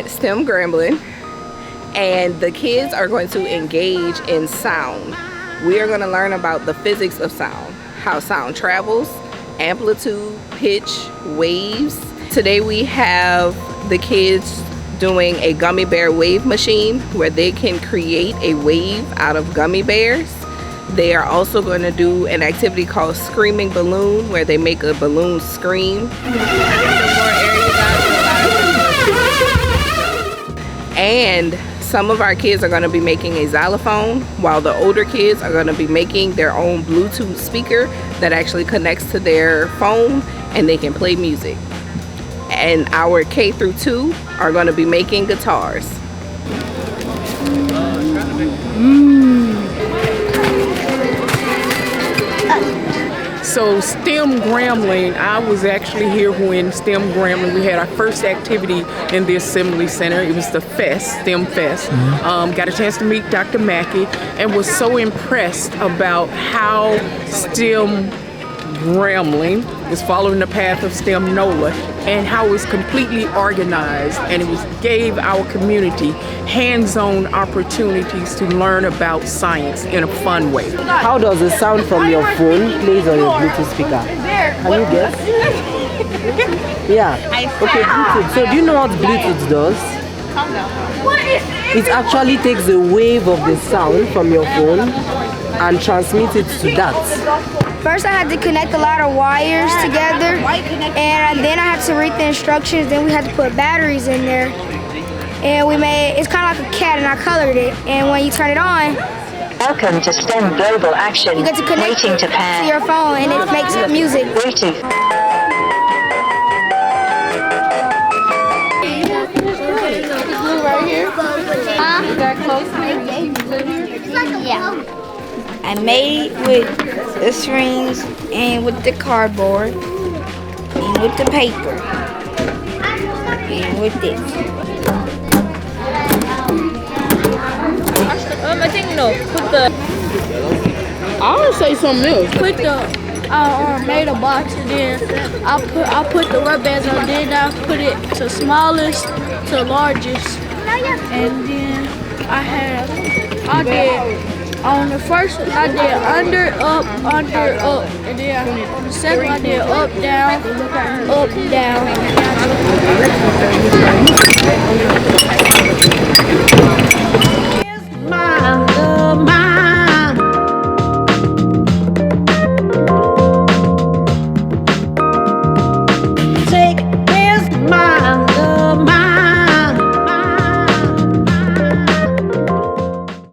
at STEM Grambling, and the kids are going to engage in sound. We are going to learn about the physics of sound, how sound travels, amplitude, pitch, waves. Today we have the kids doing a gummy bear wave machine where they can create a wave out of gummy bears. They are also going to do an activity called screaming balloon where they make a balloon scream. And some of our kids are going to be making a xylophone, while the older kids are going to be making their own Bluetooth speaker that actually connects to their phone and they can play music. And our K through 2 are going to be making guitars. So STEM Grambling, I was actually here when STEM Grambling, we had our first activity in the Assembly Center. It was the fest, STEM Fest. Got a chance to meet Dr. Mackey and was so impressed about how STEM Grambling is following the path of STEM Nola and how it was completely organized, and it gave our community hands-on opportunities to learn about science in a fun way. How does the sound from your phone plays on your Bluetooth speaker? Can you guess? Yeah. Okay, Bluetooth. So do you know what Bluetooth does? It actually takes a wave of the sound from your phone and transmits it to that. First I had to connect a lot of wires together, and then I had to read the instructions. Then we had to put batteries in there, and it's kind of like a cat, and I colored it. And when you turn it on, welcome to STEM Global Action. You get to connect Waiting to pair to your phone, and it makes music. Bluetooth. Right here. Is that close to you? Yeah. I made it with the strings and with the cardboard and with the paper and with this. I think no. Put the. I would say something else. Put the. I made a box and then I put the rubber bands on. Then I put it to smallest to largest, and then I did. On the first one, I did under, up, and then on the second one, I did up, down, up, down.